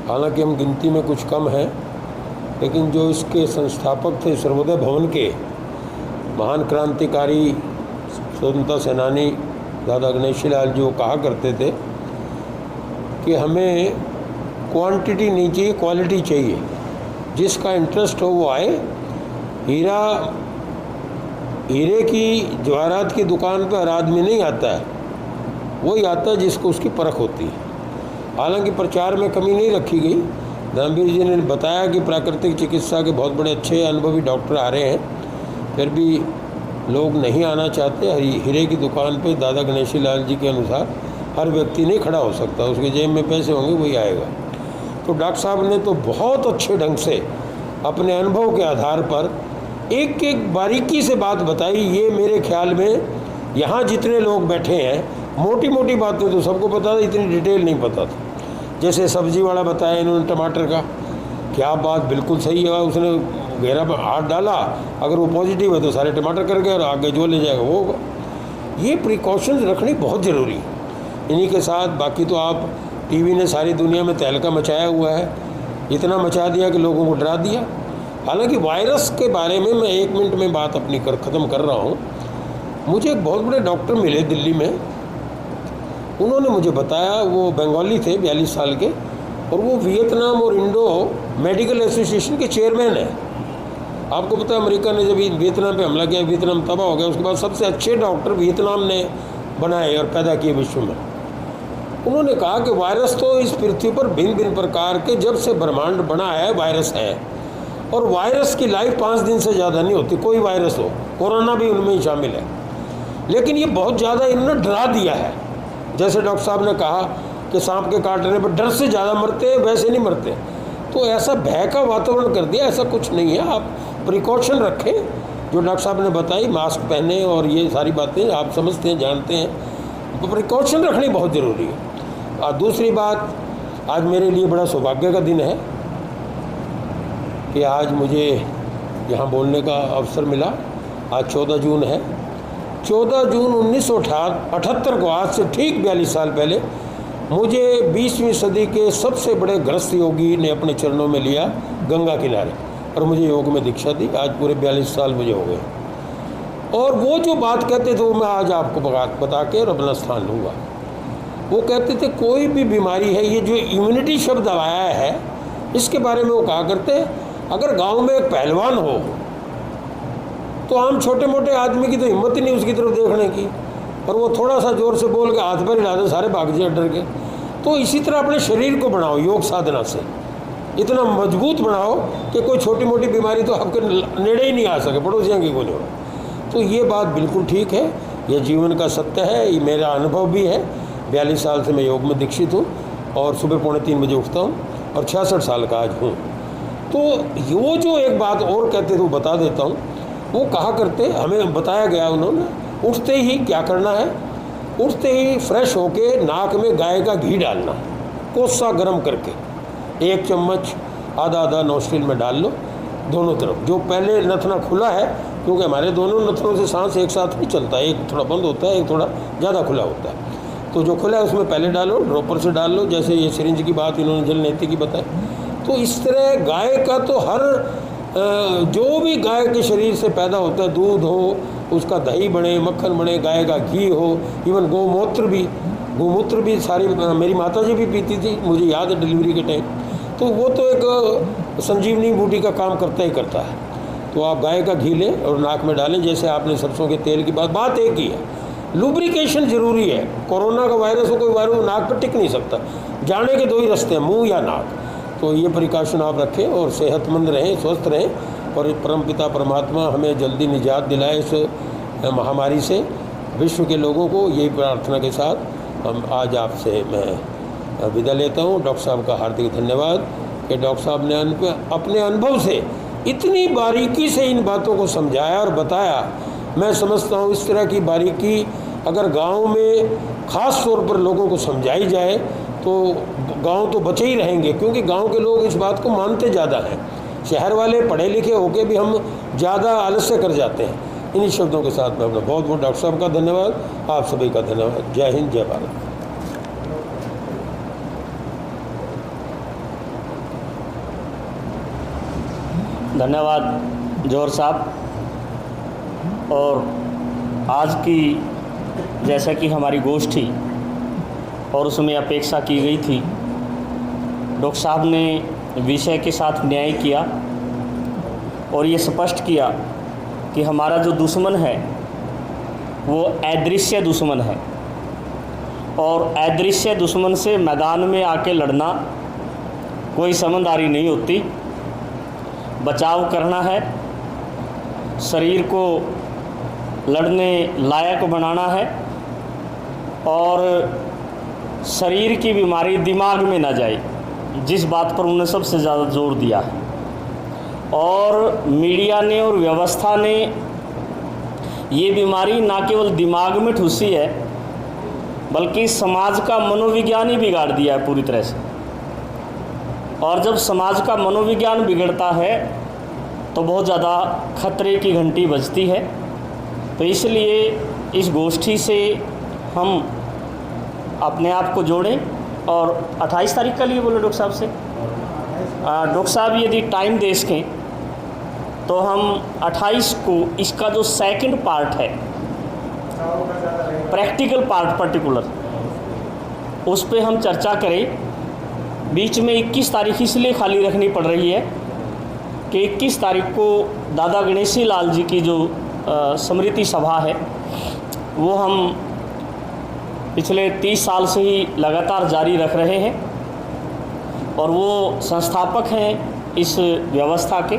हालांकि हम गिनती में कुछ कम हैं, लेकिन जो इसके संस्थापक थे सर्वोदय भवन के महान क्रांतिकारी स्वतंत्रता सेनानी दादा गणेशी लाल जी वो कहा करते थे कि हमें क्वांटिटी नहीं चाहिए, क्वालिटी चाहिए। जिसका इंटरेस्ट हो वो आए। हीरे की जवाहरात की दुकान पर हर आदमी नहीं आता है, वही आता है जिसको उसकी परख होती है। हालांकि प्रचार में कमी नहीं रखी गई। धर्मवीर जी ने बताया कि प्राकृतिक चिकित्सा के बहुत बड़े अच्छे अनुभवी डॉक्टर आ रहे हैं, फिर भी लोग नहीं आना चाहते। हीरे की दुकान पे दादा गणेशी लाल जी के अनुसार हर व्यक्ति नहीं खड़ा हो सकता, उसके जेब में पैसे होंगे वही आएगा। तो डॉक्टर साहब ने तो बहुत अच्छे ढंग से अपने अनुभव के आधार पर एक एक बारीकी से बात बताई। ये मेरे ख्याल में यहाँ जितने लोग बैठे हैं, मोटी मोटी बातें तो सबको पता था, इतनी डिटेल नहीं पता था। जैसे सब्जी वाला बताया इन्होंने टमाटर का, क्या बात बिल्कुल सही है। उसने घेरा पर हाथ डाला, अगर वो पॉजिटिव है तो सारे टमाटर कर गए और आगे जो ले जाएगा वो होगा। ये प्रिकॉशंस रखनी बहुत ज़रूरी है। इन्हीं के साथ बाकी तो आप टीवी ने सारी दुनिया में तहलका मचाया हुआ है, इतना मचा दिया कि लोगों को डरा दिया। हालांकि वायरस के बारे में मैं 1 मिनट में बात अपनी ख़त्म कर रहा हूँ। मुझे एक बहुत बड़े डॉक्टर मिले दिल्ली में, उन्होंने मुझे बताया, वो बंगाली थे 42 साल के, और वो वियतनाम और इंडो मेडिकल एसोसिएशन के चेयरमैन हैं। आपको पता है अमेरिका ने जब वियतनाम पे हमला किया, वियतनाम तबाह हो गया, उसके बाद सबसे अच्छे डॉक्टर वियतनाम ने बनाए और पैदा किए विश्व में। उन्होंने कहा कि वायरस तो इस पृथ्वी पर भिन्न भिन्न प्रकार के जब से ब्रह्मांड बना है वायरस है, और वायरस की लाइफ 5 दिन से ज़्यादा नहीं होती। कोई वायरस हो, कोरोना भी उनमें ही शामिल है। लेकिन ये बहुत ज़्यादा इन्होंने डरा दिया है। जैसे डॉक्टर साहब ने कहा कि सांप के काटने पर डर से ज़्यादा मरते हैं, वैसे नहीं मरते। तो ऐसा भय का वातावरण कर दिया, ऐसा कुछ नहीं है। आप प्रिकॉशन रखें, जो डॉक्टर साहब ने बताई, मास्क पहने और ये सारी बातें आप समझते हैं, जानते हैं। तो प्रिकॉशन रखनी बहुत ज़रूरी है। और दूसरी बात, आज मेरे लिए बड़ा सौभाग्य का दिन है कि आज मुझे यहाँ बोलने का अवसर मिला। आज 14 जून है। 14 जून 1978 को, आज से ठीक 42 साल पहले, मुझे 20वीं सदी के सबसे बड़े गृहस्थ योगी ने अपने चरणों में लिया गंगा किनारे, और मुझे योग में दीक्षा दी। आज पूरे 42 साल मुझे हो गए। और वो जो बात कहते थे वो मैं आज आपको बता के और अपना स्थान लूँगा। वो कहते थे कोई भी बीमारी है, ये जो इम्यूनिटी शब्द आया है, इसके बारे में वो कहा करते हैं, अगर गांव में एक पहलवान हो तो आम छोटे मोटे आदमी की तो हिम्मत ही नहीं उसकी तरफ देखने की, और वो थोड़ा सा जोर से बोल के हाथ पर हिला दे, सारे भाग जाए डर के। तो इसी तरह अपने शरीर को बनाओ योग साधना से, इतना मजबूत बनाओ कि कोई छोटी मोटी बीमारी तो आपके नेड़े ही नहीं आ सके, पड़ोसियों की बोले। तो ये बात बिल्कुल ठीक है, ये जीवन का सत्य है, ये मेरा अनुभव भी है। 42 साल से मैं योग में दीक्षित हूँ और सुबह 2:45 बजे उठता हूँ और 66 साल का आज हूँ। तो वो जो एक बात और कहते थे वो बता देता हूँ। वो कहा करते, हमें बताया गया उन्होंने, उठते ही क्या करना है, उठते ही फ्रेश होके नाक में गाय का घी डालना, कोसा गर्म करके 1 चम्मच आधा नोस्ट्रिल में डाल लो दोनों तरफ। जो पहले नथना खुला है, क्योंकि हमारे दोनों नथनों से सांस एक साथ नहीं चलता, एक थोड़ा बंद होता है, एक थोड़ा ज़्यादा खुला होता है। तो जो खुला है उसमें पहले डालो, ड्रॉपर से डाल लो, जैसे ये सिरिंज की बात इन्होंने जल नेति की बताई। तो इस तरह गाय का तो हर जो भी गाय के शरीर से पैदा होता है, दूध हो, उसका दही बने, मक्खन बने, गाय का घी हो, इवन गोमूत्र भी सारी मेरी माता जी भी पीती थी, मुझे याद है डिलीवरी के टाइम। तो वो तो एक संजीवनी बूटी का काम करता ही करता है। तो आप गाय का घी लें और नाक में डालें, जैसे आपने सरसों के तेल की बात एक ही है। लुब्रिकेशन ज़रूरी है। कोरोना का वायरस हो, कोई वायरस नाक पर टिक नहीं सकता, जाने के 2 ही रास्ते हैं, मुँह या नाक। तो ये प्रिकॉशन आप रखें और सेहतमंद रहें, स्वस्थ रहें, और परमपिता परमात्मा हमें जल्दी निजात दिलाए इस महामारी से। विश्व के लोगों को यही प्रार्थना के साथ हम आज आपसे मैं विदा लेता हूँ। डॉक्टर साहब का हार्दिक धन्यवाद कि डॉक्टर साहब ने अपने अनुभव से इतनी बारीकी से इन बातों को समझाया और बताया। मैं समझता हूँ इस तरह की बारीकी अगर गाँव में ख़ास तौर पर लोगों को समझाई जाए तो गांव तो बचे ही रहेंगे, क्योंकि गांव के लोग इस बात को मानते ज़्यादा हैं। शहर वाले पढ़े लिखे होके भी हम ज़्यादा आलस्य कर जाते हैं। इन्हीं शब्दों के साथ मैं अपना बहुत बहुत डॉक्टर साहब का धन्यवाद, आप सभी का धन्यवाद। जय हिंद, जय भारत। धन्यवाद जौहर साहब। और आज की जैसा कि हमारी गोष्ठी और उसमें अपेक्षा की गई थी, डॉक्टर साहब ने विषय के साथ न्याय किया और ये स्पष्ट किया कि हमारा जो दुश्मन है वो अदृश्य दुश्मन है और अदृश्य दुश्मन से मैदान में आके लड़ना कोई समझदारी नहीं होती। बचाव करना है, शरीर को लड़ने लायक बनाना है और शरीर की बीमारी दिमाग में ना जाए, जिस बात पर उन्होंने सबसे ज़्यादा जोर दिया है। और मीडिया ने और व्यवस्था ने ये बीमारी ना केवल दिमाग में ठूसी है बल्कि समाज का मनोविज्ञान ही बिगाड़ दिया है पूरी तरह से। और जब समाज का मनोविज्ञान बिगड़ता है तो बहुत ज़्यादा खतरे की घंटी बजती है। तो इसलिए इस गोष्ठी से हम अपने आप को जोड़ें और 28 तारीख का लिए बोले डॉक्टर साहब से, डॉक्टर साहब यदि टाइम दे सकें तो हम 28 को इसका जो सेकंड पार्ट है, प्रैक्टिकल पार्ट पर्टिकुलर, उस पे हम चर्चा करें। बीच में 21 तारीख इसलिए खाली रखनी पड़ रही है कि 21 तारीख को दादा गणेशी लाल जी की जो स्मृति सभा है वो हम पिछले 30 साल से ही लगातार जारी रख रहे हैं और वो संस्थापक हैं इस व्यवस्था के।